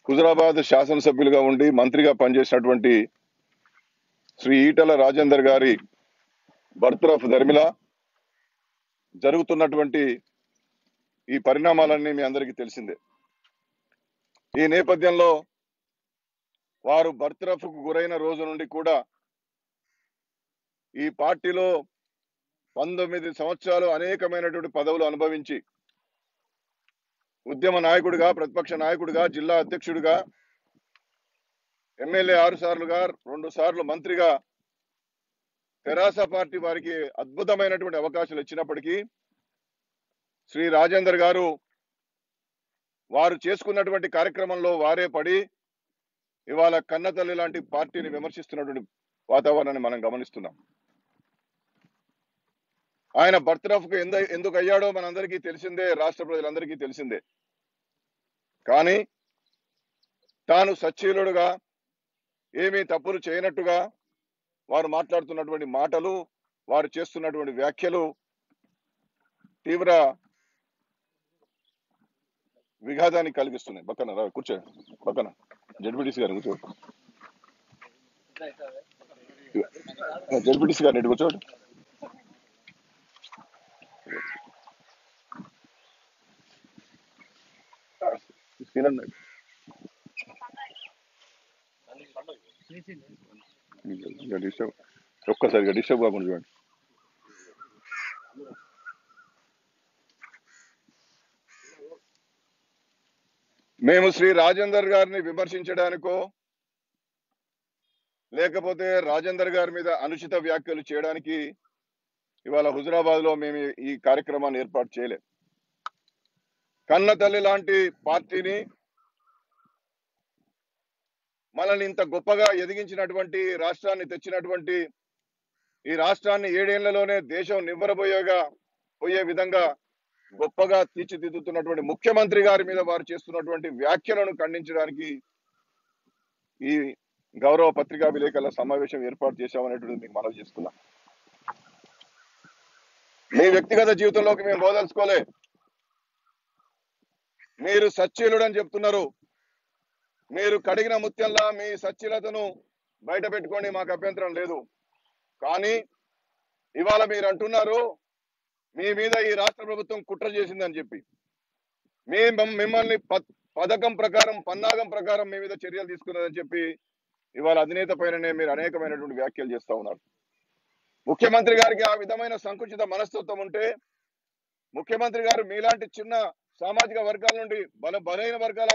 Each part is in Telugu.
హుజరాబాద్ శాసనసభ్యులుగా ఉండి మంత్రిగా పనిచేసినటువంటి శ్రీ ఈటల రాజేందర్ గారి బర్త్రఫ్ ధర్మిల జరుగుతున్నటువంటి ఈ పరిణామాలన్నీ మీ అందరికీ తెలిసిందే. ఈ నేపథ్యంలో వారు బర్త్రఫ్ కు గురైన రోజు నుండి కూడా ఈ పార్టీలో 19 సంవత్సరాలు అనేకమైనటువంటి పదవులు అనుభవించి ఉద్యమ నాయకుడిగా, ప్రతిపక్ష నాయకుడిగా, జిల్లా అధ్యక్షుడిగా, ఎమ్మెల్యే 6 సార్లుగా, 2 సార్లు మంత్రిగా తెరాస పార్టీ వారికి అద్భుతమైనటువంటి అవకాశాలు ఇచ్చినప్పటికీ శ్రీ రాజేందర్ గారు వారు చేసుకున్నటువంటి కార్యక్రమంలో వారే పడి ఇవాళ కన్నతల్లి లాంటి పార్టీని విమర్శిస్తున్నటువంటి వాతావరణాన్ని మనం గమనిస్తున్నాం. ఆయన బర్త్రఫ్ కు ఎందుకు అయ్యాడో మనందరికీ తెలిసిందే, రాష్ట్ర ప్రజలందరికీ తెలిసిందే. కానీ తాను సచ్చీలుడుగా ఏమీ తప్పులు చేయనట్టుగా వారు మాట్లాడుతున్నటువంటి మాటలు, వారు చేస్తున్నటువంటి వ్యాఖ్యలు తీవ్ర విఘాతాన్ని కలిగిస్తున్నాయి. పక్కన రా, కూర్చో, పక్కన జడ్పీటీసీ గారు కూర్చో, జడ్పీటీసీ గారు ఇటు కూర్చోండి. ఒక్కసారిగా డిస్టర్బ్ కాకుండా చూడండి. మేము శ్రీ రాజేందర్ గారిని విమర్శించడానికో లేకపోతే రాజేందర్ గారి మీద అనుచిత వ్యాఖ్యలు చేయడానికి ఇవాళ హుజరాబాద్ లో మేము ఈ కార్యక్రమాన్ని ఏర్పాటు చేయలేం. కన్న తల్లి లాంటి పార్టీని, మనల్ని ఇంత గొప్పగా ఎదిగించినటువంటి, రాష్ట్రాన్ని తెచ్చినటువంటి, ఈ రాష్ట్రాన్ని 7 ఏళ్లలోనే దేశం పోయే విధంగా గొప్పగా తీర్చిదిద్దుతున్నటువంటి ముఖ్యమంత్రి గారి మీద వారు చేస్తున్నటువంటి వ్యాఖ్యలను ఖండించడానికి ఈ గౌరవ పత్రికా విలేకరుల సమావేశం ఏర్పాటు చేశామనేటువంటిది మీకు మనవి చేస్తున్నాం. మీ వ్యక్తిగత జీవితంలోకి మేము బోదలుచుకోలే. మీరు సచ్చీలుడని చెప్తున్నారు. మీరు కడిగిన ముత్యంలా మీ సచ్చీలతను బయట పెట్టుకోండి, మాకు అభ్యంతరం లేదు. కానీ ఇవాళ మీరు అంటున్నారు మీ మీద ఈ రాష్ట్ర ప్రభుత్వం కుట్ర చేసిందని చెప్పి. మిమ్మల్ని పథకం ప్రకారం, పన్నాగం ప్రకారం మీ మీద చర్యలు తీసుకున్నదని చెప్పి ఇవాళ అధినేత పైననే మీరు అనేకమైనటువంటి వ్యాఖ్యలు చేస్తా ఉన్నారు. ముఖ్యమంత్రి గారికి ఆ విధమైన సంకుచిత మనస్తత్వం ఉంటే, ముఖ్యమంత్రి గారు మీలాంటి చిన్న సామాజిక వర్గాల నుండి, బలహీన వర్గాల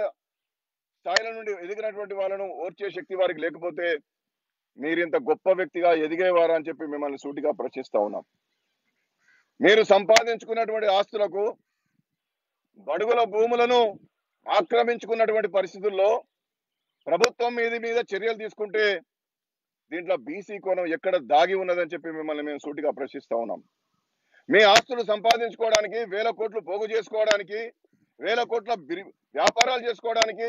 స్థాయిల నుండి ఎదిగినటువంటి వాళ్ళను ఓర్చే శక్తి వారికి లేకపోతే మీరింత గొప్ప వ్యక్తిగా ఎదిగేవారా అని చెప్పి మిమ్మల్ని సూటిగా ప్రశ్నిస్తా ఉన్నాం. మీరు సంపాదించుకున్నటువంటి ఆస్తులకు, బడుగుల భూములను ఆక్రమించుకున్నటువంటి పరిస్థితుల్లో ప్రభుత్వం మీద చర్యలు తీసుకుంటే దీంట్లో బీసీ కోణం ఎక్కడ దాగి ఉన్నదని చెప్పి మిమ్మల్ని మేము సూటిగా ప్రశ్నిస్తా ఉన్నాం. మీ ఆస్తులు సంపాదించుకోవడానికి, 1000 కోట్లు పోగు చేసుకోవడానికి, 1000 కోట్ల వ్యాపారాలు చేసుకోవడానికి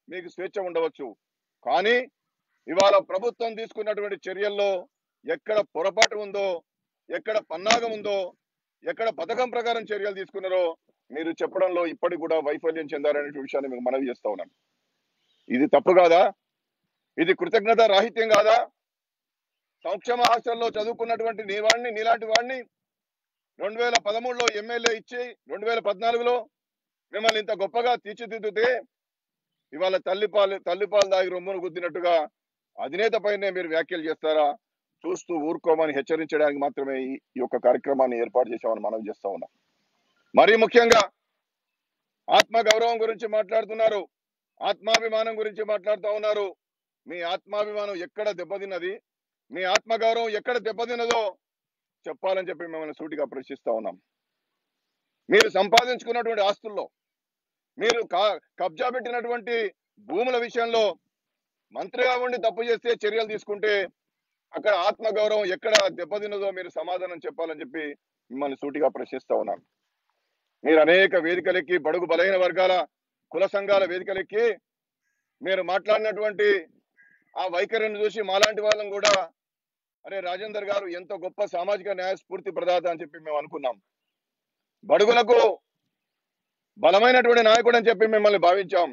మీకు స్వేచ్ఛ ఉండవచ్చు. కానీ ఇవాళ ప్రభుత్వం తీసుకున్నటువంటి చర్యల్లో ఎక్కడ పొరపాటు ఉందో, ఎక్కడ పన్నాగం ఉందో, ఎక్కడ పథకం ప్రకారం చర్యలు తీసుకున్నారో మీరు చెప్పడంలో ఇప్పటికి కూడా వైఫల్యం చెందారనే విషయాన్ని మీకు మనవి చేస్తా ఉన్నాను. ఇది తప్పు కాదా? ఇది కృతజ్ఞత రాహిత్యం కాదా? సంక్షేమ హాస్టల్లో చదువుకున్నటువంటి నీలాంటి వాడిని 2013లో ఎమ్మెల్యే ఇచ్చి 2014లో మిమ్మల్ని ఇంత గొప్పగా తీర్చిదిద్దుతే ఇవాళ తల్లిపాలు దాగి రొమ్మును గుద్దినట్టుగా అధినేత పైనే మీరు వ్యాఖ్యలు చేస్తారా? చూస్తూ ఊరుకోమని హెచ్చరించడానికి మాత్రమే ఈ యొక్క కార్యక్రమాన్ని ఏర్పాటు చేశామని మనం చేస్తా ఉన్నాం. మరీ ముఖ్యంగా ఆత్మగౌరవం గురించి మాట్లాడుతున్నారు, ఆత్మాభిమానం గురించి మాట్లాడుతూ ఉన్నారు. మీ ఆత్మాభిమానం ఎక్కడ దెబ్బతిన్నది, మీ ఆత్మగౌరవం ఎక్కడ దెబ్బతిన్నదో చెప్పాలని చెప్పి మిమ్మల్ని సూటిగా ప్రశ్నిస్తా ఉన్నాం. మీరు సంపాదించుకున్నటువంటి ఆస్తుల్లో, మీరు కబ్జా పెట్టినటువంటి భూముల విషయంలో మంత్రిగా ఉండి తప్పు చేస్తే చర్యలు తీసుకుంటే అక్కడ ఆత్మగౌరవం ఎక్కడ దెబ్బతిన్నదో మీరు సమాధానం చెప్పాలని చెప్పి మిమ్మల్ని సూటిగా ప్రశ్నిస్తా ఉన్నాను. మీరు అనేక వేదికలెక్కి, బడుగు బలహీన వర్గాల కుల సంఘాల వేదికలెక్కి మీరు మాట్లాడినటువంటి ఆ వైఖరిని చూసి మాలాంటి వాళ్ళం కూడా అరే రాజేందర్ గారు ఎంతో గొప్ప సామాజిక న్యాయ స్ఫూర్తి ప్రదాత అని చెప్పి మేము అనుకున్నాం. బడుగులకు బలమైనటువంటి నాయకుడు అని చెప్పి మిమ్మల్ని భావించాం.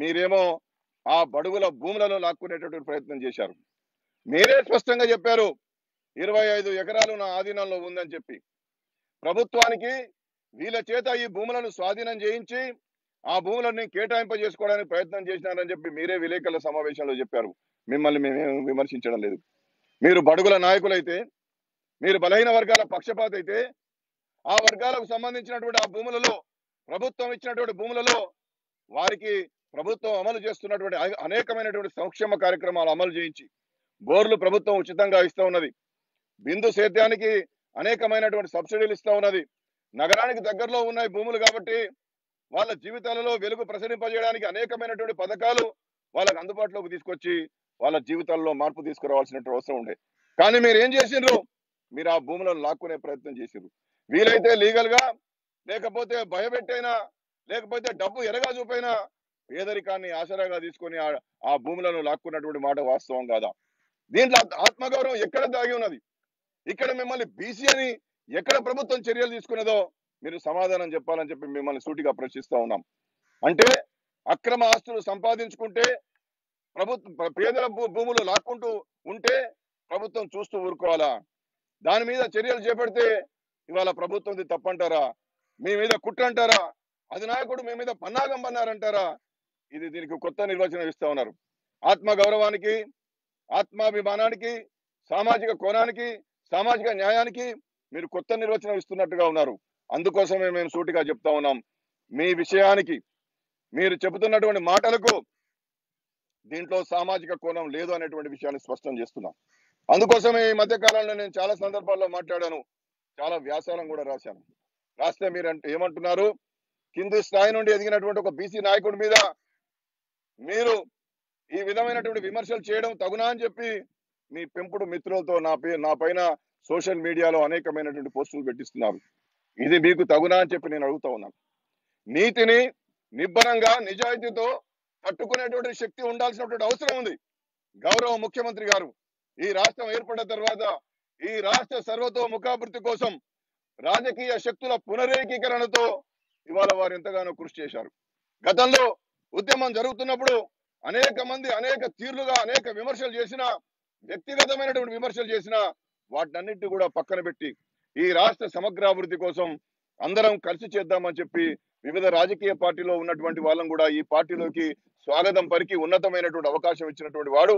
మీరేమో ఆ బడుగుల భూములను లాక్కునేటటువంటి ప్రయత్నం చేశారు. మీరే స్పష్టంగా చెప్పారు 25 ఎకరాలు నా ఆధీనంలో ఉందని చెప్పి. ప్రభుత్వానికి వీళ్ళ చేత ఈ భూములను స్వాధీనం చేయించి ఆ భూములను కేటాయింపజేసుకోవడానికి ప్రయత్నం చేసినారని చెప్పి మీరే విలేకరుల సమావేశంలో చెప్పారు. మిమ్మల్ని మేమేం విమర్శించడం లేదు. మీరు బడుగుల నాయకులైతే, మీరు బలహీన వర్గాల పక్షపాత అయితే, ఆ వర్గాలకు సంబంధించినటువంటి ఆ భూములలో, ప్రభుత్వం ఇచ్చినటువంటి భూములలో వారికి ప్రభుత్వం అమలు చేస్తున్నటువంటి అనేకమైనటువంటి సంక్షేమ కార్యక్రమాలు అమలు చేయించి, బోర్లు ప్రభుత్వం ఉచితంగా ఇస్తూ ఉన్నది, బిందు సేద్యానికి అనేకమైనటువంటి సబ్సిడీలు ఇస్తూ ఉన్నది. నగరానికి దగ్గరలో ఉన్నాయి భూములు కాబట్టి వాళ్ళ జీవితాలలో వెలుగు ప్రసరింపజేయడానికి అనేకమైనటువంటి పథకాలు వాళ్ళకు అందుబాటులోకి తీసుకొచ్చి వాళ్ళ జీవితాల్లో మార్పు తీసుకురావాల్సినటువంటి అవసరం ఉండే. కానీ మీరు ఏం చేసిండ్రు? మీరు ఆ భూములను లాక్కునే ప్రయత్నం చేసిండ్రు. వీలైతే లీగల్ గా, లేకపోతే భయపెట్టైనా, లేకపోతే డబ్బు ఎరగా చూపైనా పేదరికాన్ని ఆసరాగా తీసుకొని ఆ భూములను లాక్కున్నటువంటి మాట వాస్తవం కాదా? దీంట్లో ఆత్మగౌరవం ఎక్కడ దాగి ఉన్నది? ఇక్కడ మిమ్మల్ని బీసీ అని ఎక్కడ ప్రభుత్వం చర్యలు తీసుకున్నదో మీరు సమాధానం చెప్పాలని చెప్పి మిమ్మల్ని సూటిగా ప్రశ్నిస్తా ఉన్నాం. అంటే అక్రమ ఆస్తులు సంపాదించుకుంటే ప్రభుత్వం పేదల భూములు లాక్కుంటూ ఉంటే ప్రభుత్వం చూస్తూ ఊరుకోవాలా? దాని మీద చర్యలు చేపడితే ఇవాళ ప్రభుత్వం తప్పంటారా? మీ మీద కుట్ర అంటారా? అధినాయకుడు మీ మీద పన్నాగం పన్నారంటారా? దీనికి కొత్త నిర్వచనం ఇస్తా ఉన్నారు. ఆత్మ గౌరవానికి, ఆత్మాభిమానానికి, సామాజిక కోణానికి, సామాజిక న్యాయానికి మీరు కొత్త నిర్వచనం ఇస్తున్నట్టుగా ఉన్నారు. అందుకోసమే మేము సూటిగా చెప్తా ఉన్నాం, మీ విషయానికి, మీరు చెబుతున్నటువంటి మాటలకు దీంట్లో సామాజిక కోణం లేదు అనేటువంటి విషయాన్ని స్పష్టం చేస్తున్నాం. అందుకోసమే ఈ మధ్య కాలంలో నేను చాలా సందర్భాల్లో మాట్లాడాను, చాలా వ్యాసాలను కూడా రాశాను. రాస్తే మీరు ఏమంటున్నారు? కింది స్థాయి నుండి ఎదిగినటువంటి ఒక బీసీ నాయకుడి మీద మీరు ఈ విధమైనటువంటి విమర్శలు చేయడం తగునా అని చెప్పి మీ పెంపుడు మిత్రులతో నా పైన సోషల్ మీడియాలో అనేకమైనటువంటి పోస్టులు పెట్టిస్తున్నారు. ఇది మీకు తగునా అని చెప్పి నేను అడుగుతా ఉన్నాను. నీతిని నిబ్బరంగా నిజాయితీతో తట్టుకునేటువంటి శక్తి ఉండాల్సినటువంటి అవసరం ఉంది. గౌరవ ముఖ్యమంత్రి గారు ఈ రాష్ట్రం ఏర్పడిన తర్వాత ఈ రాష్ట్ర సర్వతోముఖాభివృద్ధి కోసం రాజకీయ శక్తుల పునరేకీకరణతో ఇవాళ వారు ఎంతగానో కృషి చేశారు. గతంలో ఉద్యమం జరుగుతున్నప్పుడు అనేక మంది అనేక తీర్లుగా అనేక విమర్శలు చేసినా, వ్యక్తిగతమైనటువంటి విమర్శలు చేసినా వాటినన్నింటినీ కూడా పక్కన పెట్టి ఈ రాష్ట్ర సమగ్రాభివృద్ధి కోసం అందరం కలిసి చేద్దామని చెప్పి వివిధ రాజకీయ పార్టీలో ఉన్నటువంటి వాళ్ళం కూడా ఈ పార్టీలోకి స్వాగతం పలికి ఉన్నతమైనటువంటి అవకాశం ఇచ్చినటువంటి వాడు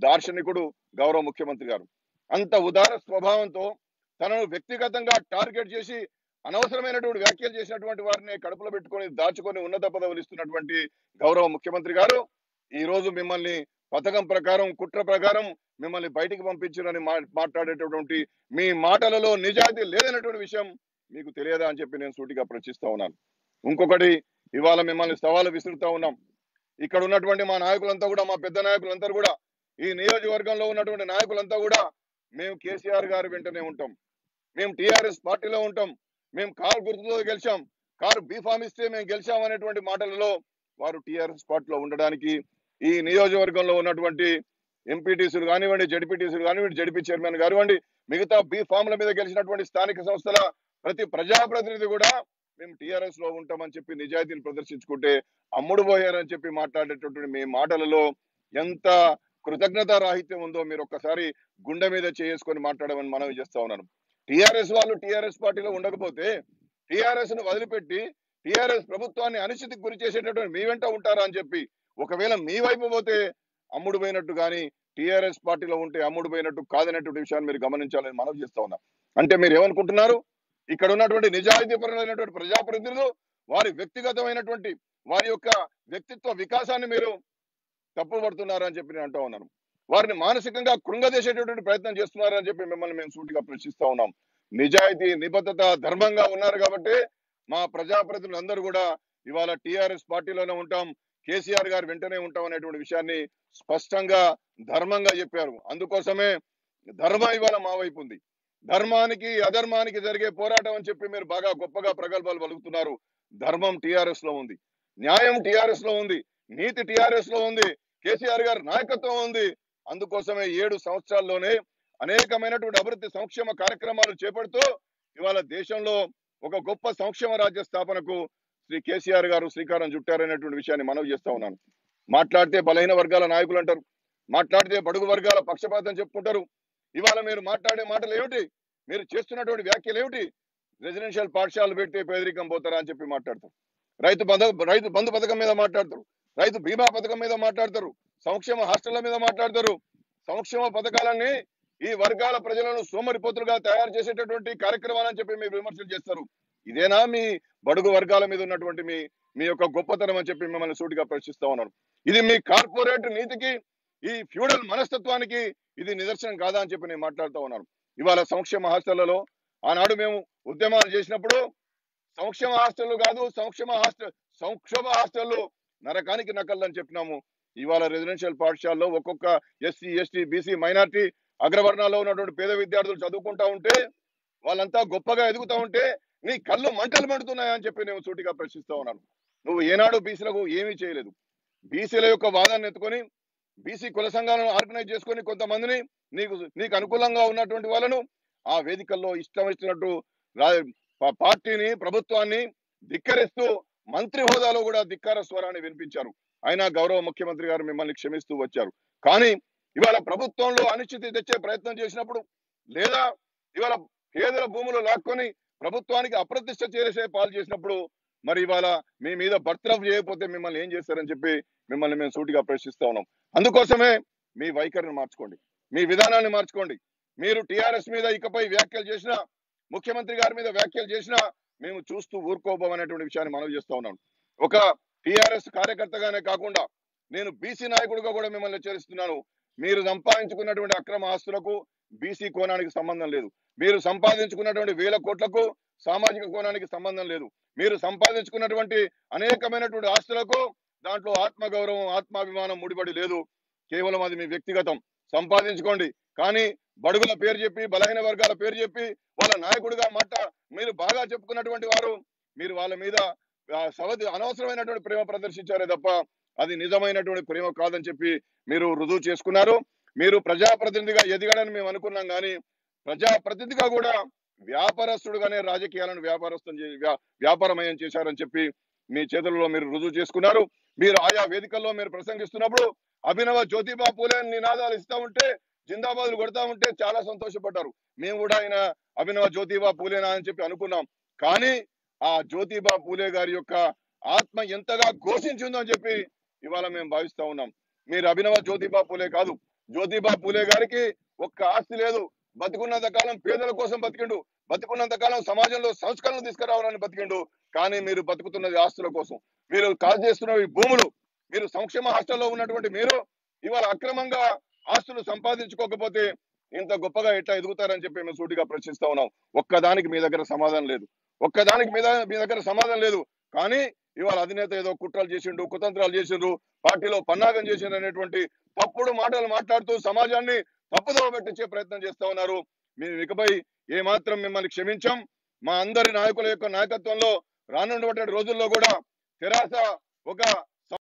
దార్శనికుడు గౌరవ ముఖ్యమంత్రి గారు. అంత ఉదార స్వభావంతో తనను వ్యక్తిగతంగా టార్గెట్ చేసి అనవసరమైనటువంటి వ్యాఖ్యలు చేసినటువంటి వారిని కడుపులో పెట్టుకొని దాచుకొని ఉన్నత పదవులు ఇస్తున్నటువంటి గౌరవ ముఖ్యమంత్రి గారు ఈ రోజు మిమ్మల్ని పథకం ప్రకారం, కుట్ర ప్రకారం మిమ్మల్ని బయటికి పంపించారని మాట్లాడేటటువంటి మీ మాటలలో నిజాయితీ లేదనేటువంటి విషయం మీకు తెలియదా అని చెప్పి నేను సూటిగా ప్రశ్నిస్తా ఉన్నాను. ఇంకొకటి, ఇవాళ మిమ్మల్ని సవాలు విసురుతా ఉన్నాం. ఇక్కడ ఉన్నటువంటి మా నాయకులంతా కూడా, మా పెద్ద నాయకులంతా కూడా, ఈ నియోజకవర్గంలో ఉన్నటువంటి నాయకులంతా కూడా మేము కేసీఆర్ గారు వెంటనే ఉంటాం, మేము టీఆర్ఎస్ పార్టీలో ఉంటాం, మేము కారు గుర్తుతో గెలిచాం, కారు బీఫామ్ ఇస్తే మేము గెలిచాం అనేటువంటి మాటలలో వారు టీఆర్ఎస్ పార్టీలో ఉండడానికి, ఈ నియోజకవర్గంలో ఉన్నటువంటి ఎంపీటీసీలు కానివ్వండి, జడ్పీటీసీలు కానివ్వండి, జడ్పీ చైర్మన్ కానివ్వండి, మిగతా బీఫామ్ల మీద గెలిచినటువంటి స్థానిక సంస్థల ప్రతి ప్రజాప్రతినిధి కూడా మేము టీఆర్ఎస్ లో ఉంటామని చెప్పి నిజాయితీని ప్రదర్శించుకుంటే అమ్ముడు పోయారని చెప్పి మాట్లాడేటటువంటి మీ మాటలలో ఎంత కృతజ్ఞత రాహిత్యం ఉందో మీరు ఒక్కసారి గుండె మీద చేసుకొని మాట్లాడమని మనవి చేస్తా ఉన్నాను. టీఆర్ఎస్ వాళ్ళు టీఆర్ఎస్ పార్టీలో ఉండకపోతే టీఆర్ఎస్ ను వదిలిపెట్టి టీఆర్ఎస్ ప్రభుత్వాన్ని అనిశ్చితికి గురి చేసేటటువంటి మీ వెంట ఉంటారా అని చెప్పి, ఒకవేళ మీ వైపు పోతే అమ్ముడు పోయినట్టు కానీ టీఆర్ఎస్ పార్టీలో ఉంటే అమ్ముడు పోయినట్టు కాదనేటువంటి విషయాన్ని మీరు గమనించాలని మనవి చేస్తా ఉన్నా. అంటే మీరు ఏమనుకుంటున్నారు? ఇక్కడ ఉన్నటువంటి నిజాయితీపరులైనటువంటి ప్రజాప్రతినిధులు వారి వ్యక్తిగతమైనటువంటి వారి యొక్క వ్యక్తిత్వ వికాసాన్ని మీరు తప్పుపడుతున్నారని చెప్పి నేను అంటూ ఉన్నాను. వారిని మానసికంగా కృంగదీసేటటువంటి ప్రయత్నం చేస్తున్నారని చెప్పి మిమ్మల్ని మేము సూటిగా ప్రశ్నిస్తా ఉన్నాం. నిజాయితీ, నిబద్ధత, ధర్మంగా ఉన్నారు కాబట్టి మా ప్రజాప్రతినిధులు అందరూ కూడా ఇవాళ టీఆర్ఎస్ పార్టీలోనే ఉంటాం, కేసీఆర్ గారు వెంటనే ఉంటాం అనేటువంటి విషయాన్ని స్పష్టంగా ధర్మంగా చెప్పారు. అందుకోసమే ధర్మం ఇవాళ మా వైపు ఉంది. ధర్మానికి అధర్మానికి జరిగే పోరాటం అని చెప్పి మీరు బాగా గొప్పగా ప్రగల్భాలు పలుకుతున్నారు. ధర్మం టీఆర్ఎస్ లో ఉంది, న్యాయం టీఆర్ఎస్ లో ఉంది, నీతి టీఆర్ఎస్ లో ఉంది, కేసీఆర్ గారి నాయకత్వం ఉంది. అందుకోసమే 7 సంవత్సరాల్లోనే అనేకమైనటువంటి అభివృద్ధి సంక్షేమ కార్యక్రమాలు చేపడుతూ ఇవాళ దేశంలో ఒక గొప్ప సంక్షేమ రాజ్య స్థాపనకు శ్రీ కేసీఆర్ గారు శ్రీకారం చుట్టారనేటువంటి విషయాన్ని మనవి చేస్తా ఉన్నాను. మాట్లాడితే బలహీన వర్గాల నాయకులు అంటారు, మాట్లాడితే బడుగు వర్గాల పక్షపాతం చెప్పుకుంటారు. ఇవాళ మీరు మాట్లాడే మాటలు ఏమిటి, మీరు చేస్తున్నటువంటి వ్యాఖ్యలు ఏమిటి? రెసిడెన్షియల్ పాఠశాలలు పెడితే పేదరికం పోతారా అని చెప్పి మాట్లాడతారు, రైతు బంధు పథకం మీద మాట్లాడతారు, రైతు బీమా పథకం మీద మాట్లాడతారు, సంక్షేమ హాస్టళ్ల మీద మాట్లాడతారు. సంక్షేమ పథకాలన్నీ ఈ వర్గాల ప్రజలను సోమరిపోతులుగా తయారు చేసేటటువంటి కార్యక్రమాలని చెప్పి మీరు విమర్శలు చేస్తారు. ఇదేనా మీ బడుగు వర్గాల మీద ఉన్నటువంటి మీ యొక్క గొప్పతనం అని చెప్పి మిమ్మల్ని సూటిగా ప్రశ్నిస్తా ఉన్నారు. ఇది మీ కార్పొరేట్ నీతికి, ఈ ఫ్యూడల్ మనస్తత్వానికి ఇది నిదర్శనం కాదా అని చెప్పి నేను మాట్లాడుతూ ఉన్నాను. ఇవాళ సంక్షేమ హాస్టళ్లలో ఆనాడు మేము ఉద్యమాలు చేసినప్పుడు సంక్షేమ హాస్టళ్లు కాదు, సంక్షోభ హాస్టళ్లు నరకానికి నకళ్ళు అని చెప్పినాము. ఇవాళ రెసిడెన్షియల్ పాఠశాలలో ఒక్కొక్క ఎస్సీ, ఎస్టీ, బీసీ, మైనార్టీ అగ్రవర్ణాల్లో ఉన్నటువంటి పేద విద్యార్థులు చదువుకుంటా ఉంటే, వాళ్ళంతా గొప్పగా ఎదుగుతా ఉంటే నీ కళ్ళు మంటలు మండుతున్నాయని చెప్పి నేను సూటిగా ప్రశ్నిస్తా ఉన్నాను. నువ్వు ఏనాడు బీసీలకు ఏమీ చేయలేదు. బీసీల యొక్క వాదాన్ని ఎత్తుకొని బీసీ కుల సంఘాలను ఆర్గనైజ్ చేసుకొని కొంతమందిని నీకు అనుకూలంగా ఉన్నటువంటి వాళ్ళను ఆ వేదికల్లో ఇష్టం ఇచ్చినట్టు పార్టీని, ప్రభుత్వాన్ని ధిక్కరిస్తూ మంత్రి హోదాలో కూడా ధిక్కార స్వరాన్ని వినిపించారు. అయినా గౌరవ ముఖ్యమంత్రి గారు మిమ్మల్ని క్షమిస్తూ వచ్చారు. కానీ ఇవాళ ప్రభుత్వంలో అనిశ్చితి తెచ్చే ప్రయత్నం చేసినప్పుడు, లేదా ఇవాళ పేదల భూములు లాక్కొని ప్రభుత్వానికి అప్రతిష్ట చేసే పాలు చేసినప్పుడు, మరి ఇవాళ మీ మీద బర్తరఫ్ చేయకపోతే మిమ్మల్ని ఏం చేస్తారని చెప్పి మిమ్మల్ని మేము సూటిగా ప్రశ్నిస్తా ఉన్నాం. అందుకోసమే మీ వైఖరిని మార్చుకోండి, మీ విధానాన్ని మార్చుకోండి. మీరు టిఆర్ఎస్ మీద ఇకపై వ్యాఖ్యలు చేసినా, ముఖ్యమంత్రి గారి మీద వ్యాఖ్యలు చేసినా మేము చూస్తూ ఊరుకోబోమనేటువంటి విషయాన్ని మనవి చేస్తా ఉన్నాను. ఒక టిఆర్ఎస్ కార్యకర్తగానే కాకుండా నేను బీసీ నాయకుడిగా కూడా మిమ్మల్ని హెచ్చరిస్తున్నాను. మీరు సంపాదించుకున్నటువంటి అక్రమ ఆస్తులకు బీసీ కోణానికి సంబంధం లేదు. మీరు సంపాదించుకున్నటువంటి వేల కోట్లకు సామాజిక కోణానికి సంబంధం లేదు. మీరు సంపాదించుకున్నటువంటి అనేకమైనటువంటి ఆస్తులకు దాంట్లో ఆత్మగౌరవం, ఆత్మాభిమానం ముడిపడి లేదు. కేవలం అది మీ వ్యక్తిగతం. సంపాదించుకోండి, కానీ బడుగుల పేరు చెప్పి, బలహీన వర్గాల పేరు చెప్పి, వాళ్ళ నాయకుడిగా మీరు బాగా చెప్పుకున్నటువంటి వారు, మీరు వాళ్ళ మీద అనవసరమైనటువంటి ప్రేమ ప్రదర్శించారే తప్ప అది నిజమైనటువంటి ప్రేమ కాదని చెప్పి మీరు రుజువు చేసుకున్నారు. మీరు ప్రజాప్రతినిధిగా ఎదగడని మేము అనుకున్నాం, కానీ ప్రజాప్రతినిధిగా కూడా వ్యాపారస్తుడుగానే రాజకీయాలను వ్యాపారమయం చేశారని చెప్పి మీ చేతుల్లో మీరు రుజువు చేసుకున్నారు. మీరు ఆయా వేదికల్లో మీరు ప్రసంగిస్తున్నప్పుడు అభినవ జ్యోతిబా పూలే నినాదాలు ఇస్తా ఉంటే, జిందాబాదులు కొడతా ఉంటే చాలా సంతోషపడ్డారు. మేము కూడా ఆయన అభినవ జ్యోతిబా పూలేనా అని చెప్పి అనుకున్నాం. కానీ ఆ జ్యోతిబా పూలే గారి యొక్క ఆత్మ ఎంతగా ఘోషించిందో అని చెప్పి ఇవాళ మేము భావిస్తా ఉన్నాం. మీరు అభినవ జ్యోతిబా పూలే కాదు. జ్యోతిబా పూలే గారికి ఒక్క ఆస్తి లేదు. బతుకున్నంత కాలం పేదల కోసం బతికిండు, బతుకున్నంత కాలం సమాజంలో సంస్కరణలు తీసుకురావాలని బతికిండు. కానీ మీరు బతుకుతున్నది ఆస్తుల కోసం. మీరు కాల్ చేస్తున్న ఈ భూములు, మీరు సంక్షేమ హాస్టల్లో ఉన్నటువంటి మీరు ఇవాళ అక్రమంగా ఆస్తులు సంపాదించుకోకపోతే ఇంత గొప్పగా ఎట్లా ఎదుగుతారని చెప్పి మేము సూటిగా ప్రశ్నిస్తా ఉన్నాం. ఒక్కదానికి మీ దగ్గర సమాధానం లేదు, మీ దగ్గర సమాధానం లేదు. కానీ ఇవాళ అధినేత ఏదో కుట్రలు చేసిండు, కుతంత్రాలు చేసిండ్రు, పార్టీలో పన్నాగం చేసిండ్రు అనేటువంటి తప్పుడు మాటలు మాట్లాడుతూ సమాజాన్ని తప్పుదోవ పెట్టించే ప్రయత్నం చేస్తా ఉన్నారు. మేము ఇకపై ఏమాత్రం మిమ్మల్ని క్షమించాం. మా అందరి నాయకుల యొక్క నాయకత్వంలో రానున్నటువంటి రోజుల్లో కూడా తెరాస ఒక